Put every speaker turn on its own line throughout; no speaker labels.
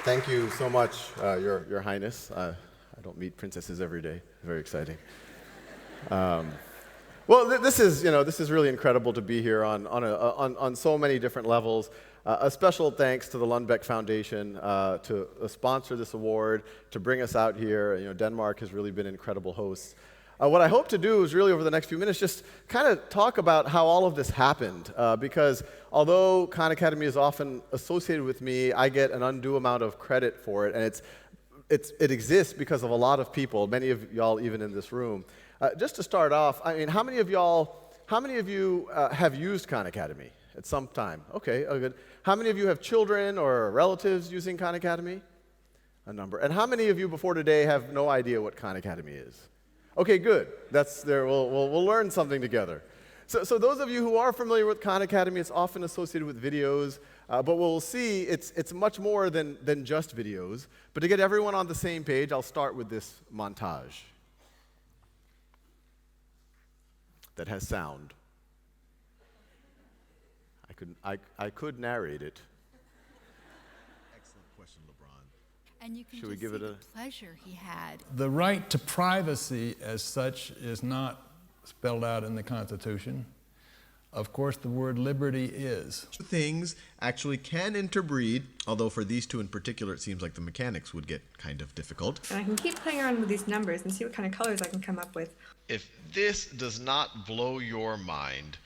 Thank you so much, Your Highness. I don't meet princesses every day. Very exciting. This is really incredible to be here on so many different levels. A special thanks to the Lundbeck Foundation to sponsor this award, to bring us out here. Denmark has really been incredible hosts. What I hope to do is really over the next few minutes just kind of talk about how all of this happened, because although Khan Academy is often associated with me, I get an undue amount of credit for it, and it exists because of a lot of people, many of y'all even in this room. Just to start off, I mean, how many of you have used Khan Academy at some time? Okay, good. How many of you have children or relatives using Khan Academy? A number. And how many of you before today have no idea what Khan Academy is? Okay, good. That's there. We'll learn something together. So those of you who are familiar with Khan Academy, it's often associated with videos, but we'll see it's much more than just videos. But to get everyone on the same page, I'll start with this montage that has sound. I could narrate it.
Excellent question, LeBron.
And you can
Should we
just
give
see
it
the
a-
pleasure he had.
The right to privacy as such is not spelled out in the Constitution. Of course, the word liberty is.
Things actually can interbreed, although for these two in particular, it seems like the mechanics would get kind of difficult.
And I can keep playing around with these numbers and see what kind of colors I can come up with.
If this does not blow your mind,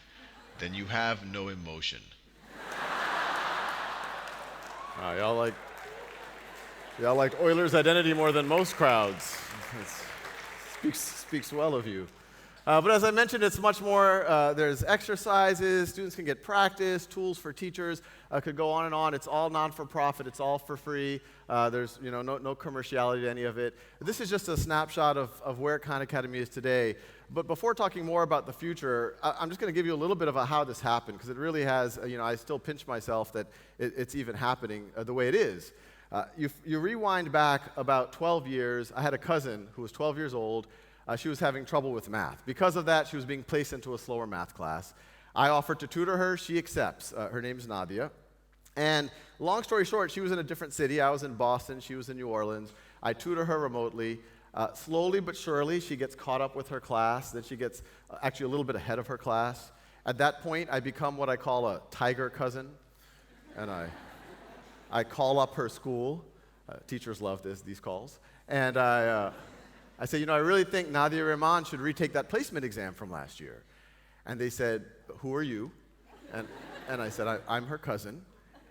then you have no emotion.
Y'all like Euler's identity more than most crowds. It speaks well of you. But as I mentioned, it's much more. There's exercises, students can get practice, tools for teachers, could go on and on. It's all non-for-profit, it's all for free. There's no commerciality to any of it. This is just a snapshot of where Khan Academy is today. But before talking more about the future, I'm just going to give you a little bit of how this happened, because it really has, I still pinch myself that it's even happening the way it is. You rewind back about 12 years. I had a cousin who was 12 years old. She was having trouble with math. Because of that, she was being placed into a slower math class. I offered to tutor her. She accepts. Her name's Nadia. And long story short, she was in a different city. I was in Boston. She was in New Orleans. I tutor her remotely. Slowly but surely, she gets caught up with her class. Then she gets actually a little bit ahead of her class. At that point, I become what I call a tiger cousin. And I call up her school. Teachers love these calls. And I said, I really think Nadia Rahman should retake that placement exam from last year. And they said, who are you? And I said, I'm her cousin.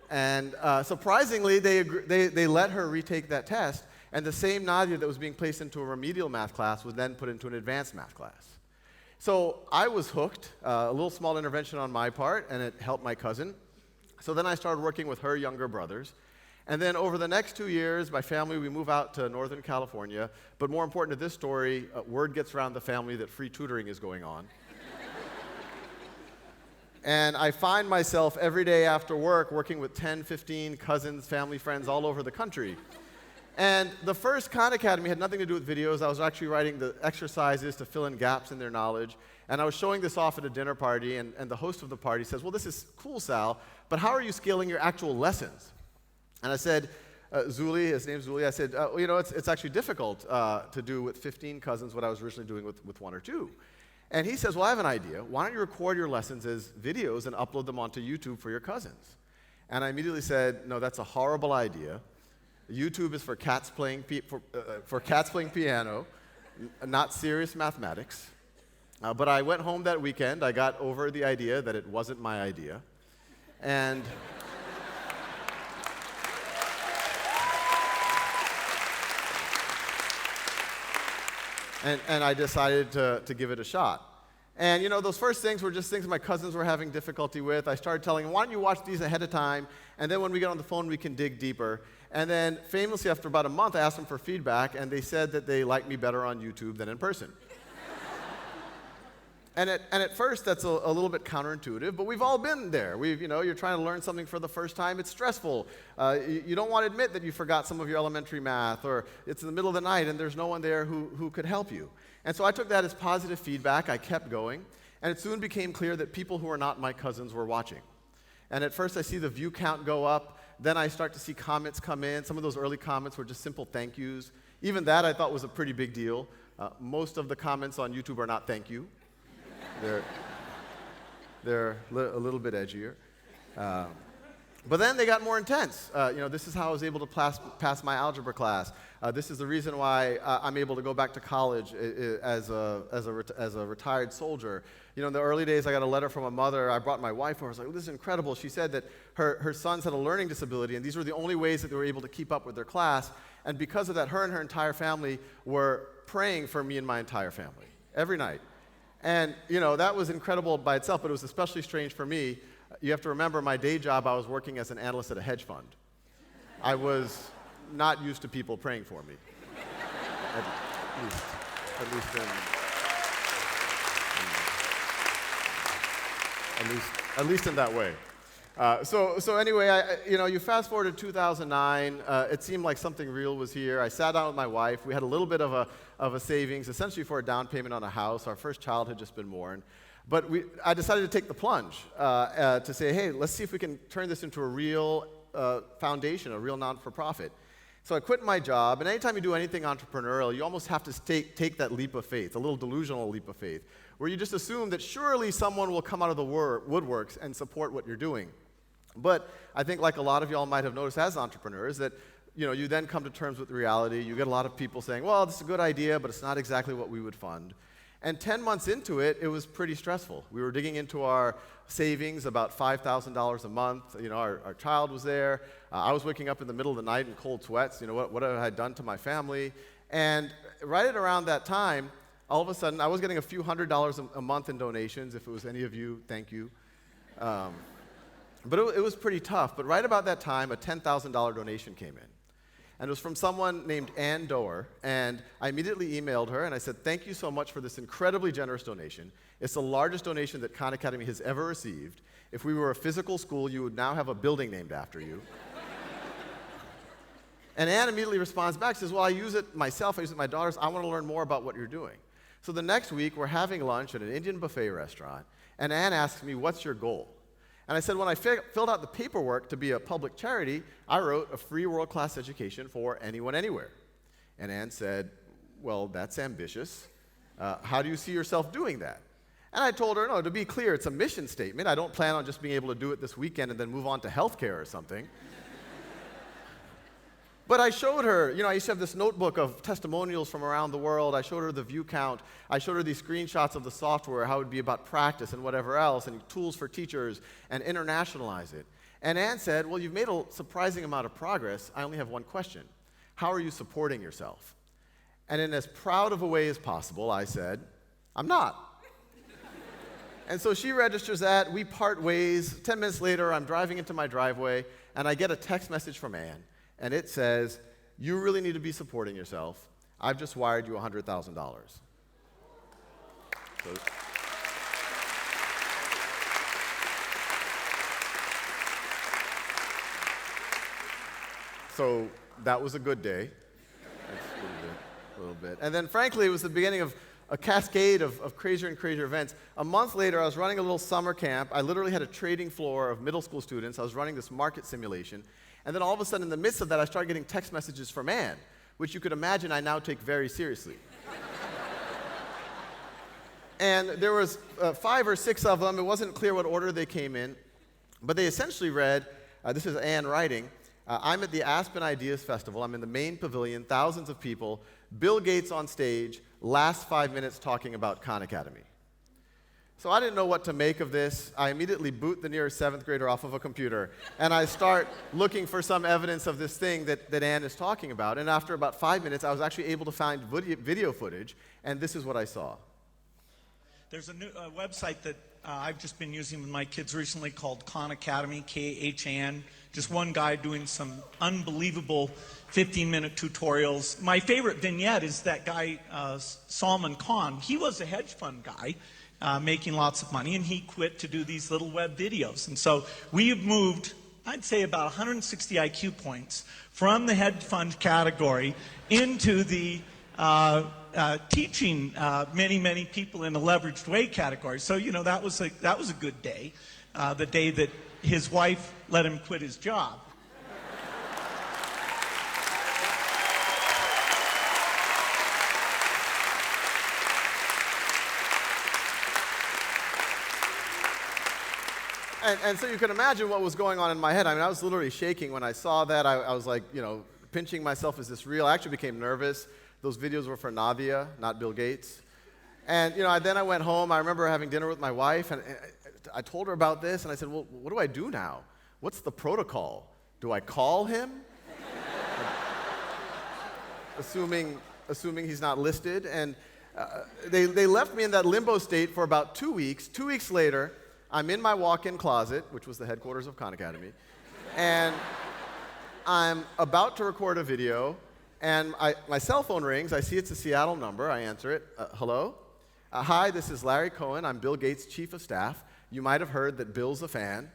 And surprisingly, they let her retake that test. And the same Nadia that was being placed into a remedial math class was then put into an advanced math class. So I was hooked, a little small intervention on my part, and it helped my cousin. So then I started working with her younger brothers. And then over the next 2 years, my family, we move out to Northern California. But more important to this story, word gets around the family that free tutoring is going on. And I find myself every day after work working with 10, 15 cousins, family, friends all over the country. And the first Khan Academy had nothing to do with videos. I was actually writing the exercises to fill in gaps in their knowledge. And I was showing this off at a dinner party, and the host of the party says, well, this is cool, Sal, but how are you scaling your actual lessons? And I said, Zuli, his name's Zuli, I said, it's actually difficult to do with 15 cousins what I was originally doing with 1 or 2. And he says, well, I have an idea. Why don't you record your lessons as videos and upload them onto YouTube for your cousins? And I immediately said, no, that's a horrible idea. YouTube is for cats playing piano, not serious mathematics. But I went home that weekend. I got over the idea that it wasn't my idea. And And I decided to give it a shot. And those first things were just things my cousins were having difficulty with. I started telling them, why don't you watch these ahead of time, and then when we get on the phone, we can dig deeper. And then famously, after about a month, I asked them for feedback, and they said that they liked me better on YouTube than in person. And at first, that's a little bit counterintuitive, but we've all been there. You're trying to learn something for the first time. It's stressful. You don't want to admit that you forgot some of your elementary math, or it's in the middle of the night and there's no one there who could help you. And so I took that as positive feedback. I kept going, and it soon became clear that people who are not my cousins were watching. And at first, I see the view count go up. Then I start to see comments come in. Some of those early comments were just simple thank yous. Even that I thought was a pretty big deal. Most of the comments on YouTube are not thank you. They're a little bit edgier. But then they got more intense. This is how I was able to pass my algebra class. This is the reason why I'm able to go back to college as a retired soldier. In the early days, I got a letter from a mother. I brought my wife over. I was like, this is incredible. She said that her sons had a learning disability, and these were the only ways that they were able to keep up with their class. And because of that, her and her entire family were praying for me and my entire family every night. And, that was incredible by itself, but it was especially strange for me. You have to remember, my day job, I was working as an analyst at a hedge fund. I was not used to people praying for me. At least in that way. So anyway, you fast forward to 2009. It seemed like something real was here. I sat down with my wife. We had a little bit of a savings, essentially for a down payment on a house. Our first child had just been born. But I decided to take the plunge to say, hey, let's see if we can turn this into a real foundation, a real non-for-profit. So I quit my job, and anytime you do anything entrepreneurial, you almost have to take that leap of faith, a little delusional leap of faith, where you just assume that surely someone will come out of the woodworks and support what you're doing. But I think, like a lot of y'all might have noticed as entrepreneurs, that you then come to terms with the reality. You get a lot of people saying, well, this is a good idea, but it's not exactly what we would fund. And 10 months into it, it was pretty stressful. We were digging into our savings, about $5,000 a month. Our child was there. I was waking up in the middle of the night in cold sweats. What have I done to my family? And right at around that time, all of a sudden, I was getting a few $100s a month in donations. If it was any of you, thank you. But it was pretty tough. But right about that time, a $10,000 donation came in. And it was from someone named Ann Doer, and I immediately emailed her, and I said, thank you so much for this incredibly generous donation. It's the largest donation that Khan Academy has ever received. If we were a physical school, you would now have a building named after you. And Ann immediately responds back, says, well, I use it myself, I use it with my daughters, I want to learn more about what you're doing. So the next week, we're having lunch at an Indian buffet restaurant, and Ann asks me, what's your goal? And I said, when I filled out the paperwork to be a public charity, I wrote a free world-class education for anyone, anywhere. And Ann said, well, that's ambitious. How do you see yourself doing that? And I told her, no, to be clear, it's a mission statement. I don't plan on just being able to do it this weekend and then move on to healthcare or something. But I showed her, I used to have this notebook of testimonials from around the world. I showed her the view count. I showed her these screenshots of the software, how it would be about practice and whatever else, and tools for teachers, and internationalize it. And Ann said, well, you've made a surprising amount of progress. I only have one question. How are you supporting yourself? And in as proud of a way as possible, I said, I'm not. And so she registers that. We part ways. 10 minutes later, I'm driving into my driveway, and I get a text message from Ann. And it says, you really need to be supporting yourself. I've just wired you $100,000. So that was a good day. A little bit. And then, frankly, it was the beginning of a cascade of crazier and crazier events. A month later, I was running a little summer camp. I literally had a trading floor of middle school students. I was running this market simulation. And then all of a sudden, in the midst of that, I started getting text messages from Ann, which you could imagine I now take very seriously. And there was 5 or 6 of them. It wasn't clear what order they came in. But they essentially read, this is Ann writing, I'm at the Aspen Ideas Festival. I'm in the main pavilion, thousands of people. Bill Gates on stage, last 5 minutes talking about Khan Academy. So I didn't know what to make of this. I immediately boot the nearest 7th grader off of a computer, and I start looking for some evidence of this thing that Ann is talking about. And after about 5 minutes, I was actually able to find video footage, and this is what I saw.
There's a new website that I've just been using with my kids recently called Khan Academy, K-H-A-N. Just one guy doing some unbelievable 15-minute tutorials. My favorite vignette is that guy, Salman Khan. He was a hedge fund guy. Making lots of money, and he quit to do these little web videos. And so we have moved, I'd say, about 160 IQ points from the hedge fund category into the teaching many people in a leveraged way category. So that was a good day, the day that his wife let him quit his job.
And so you can imagine what was going on in my head. I mean, I was literally shaking when I saw that. I was like, pinching myself, is this real? I actually became nervous. Those videos were for Nadia, not Bill Gates. And then I went home. I remember having dinner with my wife, and I told her about this, and I said, well, what do I do now? What's the protocol? Do I call him? assuming he's not listed. And they left me in that limbo state for about 2 weeks. 2 weeks later, I'm in my walk-in closet, which was the headquarters of Khan Academy, and I'm about to record a video, and my cell phone rings. I see it's a Seattle number. I answer it. Hello? Hi, this is Larry Cohen. I'm Bill Gates' chief of staff. You might have heard that Bill's a fan.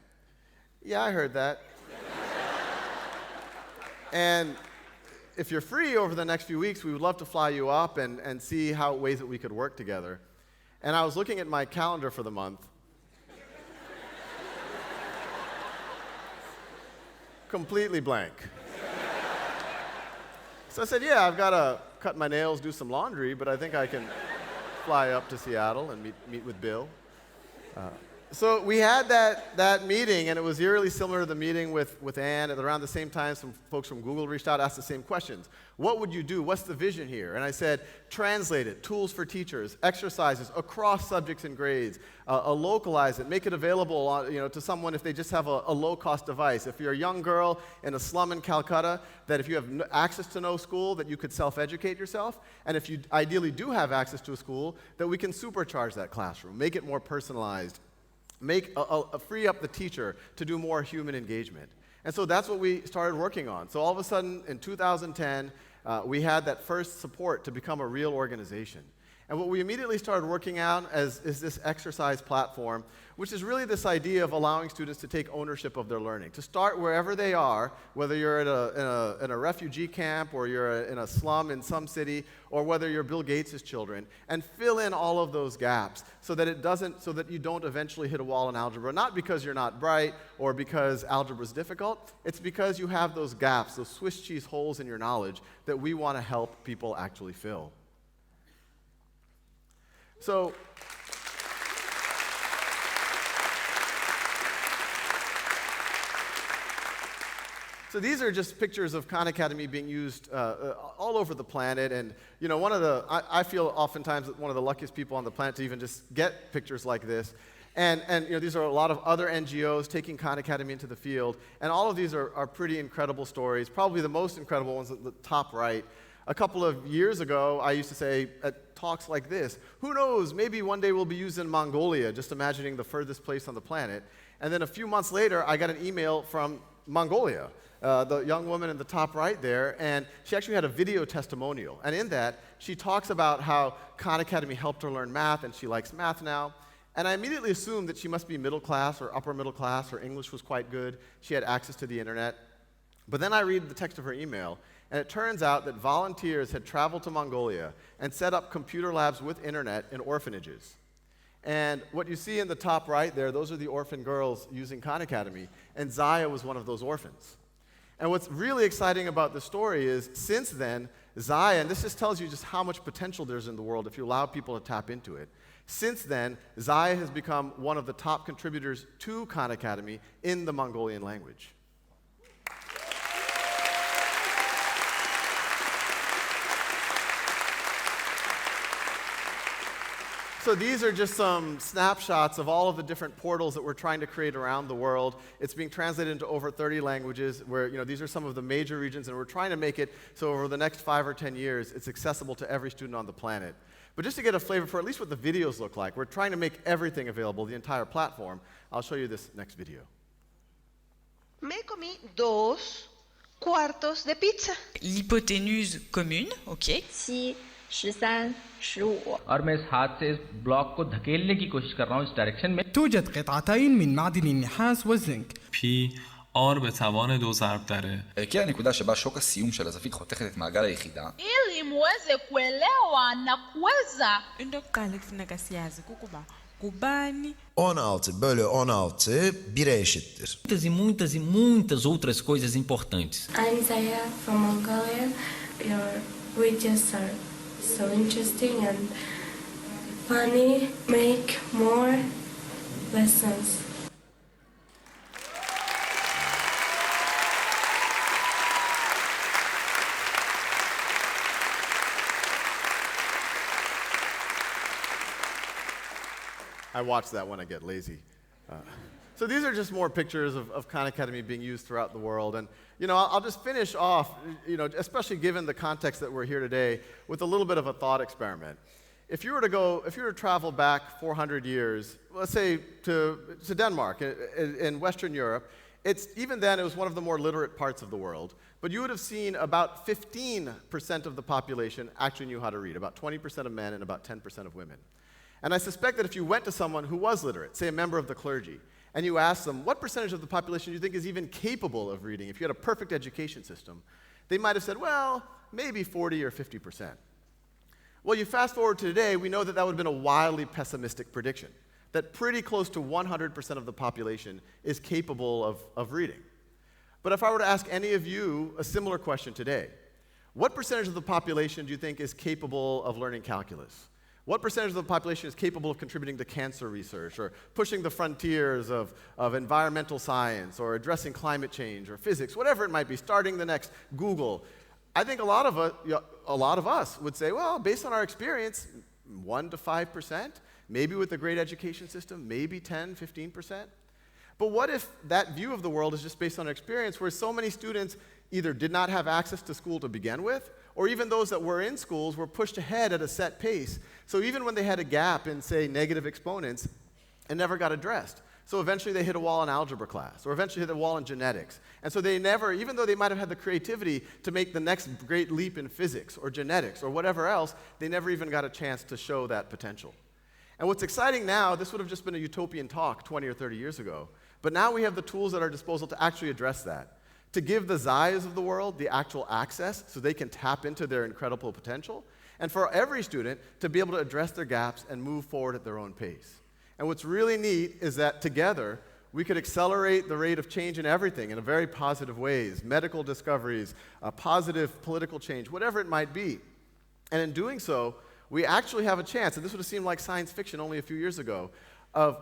Yeah, I heard that. And if you're free over the next few weeks, we would love to fly you up and see ways that we could work together. And I was looking at my calendar for the month. Completely blank. So I said, yeah, I've got to cut my nails, do some laundry, but I think I can fly up to Seattle and meet with Bill. So we had that meeting, and it was eerily similar to the meeting with Ann. And around the same time, some folks from Google reached out, asked the same questions. What would you do? What's the vision here? And I said, translate it, tools for teachers, exercises across subjects and grades, localize it, make it available to someone if they just have a low-cost device. If you're a young girl in a slum in Calcutta, that if you have access to no school, that you could self-educate yourself. And if you ideally do have access to a school, that we can supercharge that classroom, make it more personalized, free up the teacher to do more human engagement. And so that's what we started working on. So all of a sudden, in 2010, we had that first support to become a real organization. And what we immediately started working on is this exercise platform, which is really this idea of allowing students to take ownership of their learning, to start wherever they are, whether you're in a refugee camp or you're in a slum in some city, or whether you're Bill Gates' children, and fill in all of those gaps so that you don't eventually hit a wall in algebra, not because you're not bright or because algebra is difficult. It's because you have those gaps, those Swiss cheese holes in your knowledge that we want to help people actually fill. So these are just pictures of Khan Academy being used all over the planet. And I feel oftentimes one of the luckiest people on the planet to even just get pictures like this. And these are a lot of other NGOs taking Khan Academy into the field. And all of these are pretty incredible stories. Probably the most incredible ones at the top right. A couple of years ago, I used to say at talks like this, who knows, maybe one day we'll be used in Mongolia, just imagining the furthest place on the planet. And then a few months later, I got an email from Mongolia, the young woman in the top right there, and she actually had a video testimonial. And in that, she talks about how Khan Academy helped her learn math, and she likes math now. And I immediately assumed that she must be middle class or upper middle class. Her English was quite good. She had access to the internet. But then I read the text of her email, and it turns out that volunteers had traveled to Mongolia and set up computer labs with internet in orphanages. And what you see in the top right there, those are the orphan girls using Khan Academy, and Zaya was one of those orphans. And what's really exciting about the story is, since then, Zaya, and this just tells you just how much potential there's in the world if you allow people to tap into it. Since then, Zaya has become one of the top contributors to Khan Academy in the Mongolian language. So these are just some snapshots of all of the different portals that we're trying to create around the world. It's being translated into over 30 languages, where these are some of the major regions, and we're trying to make it so over the next 5 or 10 years, it's accessible to every student on the planet. But just to get a flavor for at least what the videos look like, we're trying to make everything available, the entire platform. I'll show you this next video.
Me comí 2 cuartos de pizza.
L'hypoténuse commune, ok.
7, 13, 15
और मैं इस हाथ से इस block को धकेलने की कोशिश कर रहा हूँ इस डायरेक्शन में.
توجد قطعتين من معدن النحاس والزنك.
P R به توان 2 ضرب داره.
הגיעה הנקודה שבה שוק הסיום של הזווית חותכת את מעגל היחידה.
ili muweze kuelewa na kuweza.
Into yokuqala ekufuneka siyazi kukuba kubani
16 bölü 16 1'e eşittir.
Muitas outras coisas importantes.
I'm Zaya from Mongolia. Your videos are so interesting and funny. Make more lessons.
I watch that when I get lazy. So these are just more pictures of Khan Academy being used throughout the world. And, I'll just finish off, especially given the context that we're here today, with a little bit of a thought experiment. If you were to travel back 400 years, let's say to Denmark in Western Europe, even then it was one of the more literate parts of the world, but you would have seen about 15% of the population actually knew how to read, about 20% of men and about 10% of women. And I suspect that if you went to someone who was literate, say a member of the clergy, and you asked them, what percentage of the population do you think is even capable of reading? If you had a perfect education system, they might have said, well, maybe 40 or 50%. Well, you fast forward to today, we know that that would have been a wildly pessimistic prediction, that pretty close to 100% of the population is capable of reading. But if I were to ask any of you a similar question today, what percentage of the population do you think is capable of learning calculus? What percentage of the population is capable of contributing to cancer research or pushing the frontiers of environmental science or addressing climate change or physics, whatever it might be, starting the next Google? I think a lot of us would say, well, based on our experience, 1 to 5%, maybe with a great education system, maybe 10, 15%. But what if that view of the world is just based on experience, where so many students either did not have access to school to begin with, or even those that were in schools were pushed ahead at a set pace. So even when they had a gap in, say, negative exponents, it never got addressed. So eventually they hit a wall in algebra class, or eventually hit a wall in genetics. And so they never, even though they might have had the creativity to make the next great leap in physics or genetics or whatever else, they never even got a chance to show that potential. And what's exciting now, this would have just been a utopian talk 20 or 30 years ago, but now we have the tools at our disposal to actually address that, to give the Zayas of the world the actual access so they can tap into their incredible potential, and for every student to be able to address their gaps and move forward at their own pace. And what's really neat is that together, we could accelerate the rate of change in everything in a very positive ways, medical discoveries, positive political change, whatever it might be. And in doing so, we actually have a chance, and this would have seemed like science fiction only a few years ago, of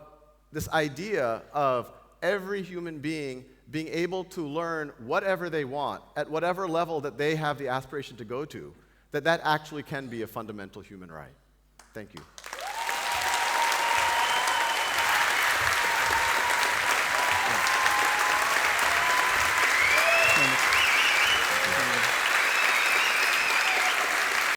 this idea of every human being able to learn whatever they want at whatever level that they have the aspiration to go to, that actually can be a fundamental human right. Thank you.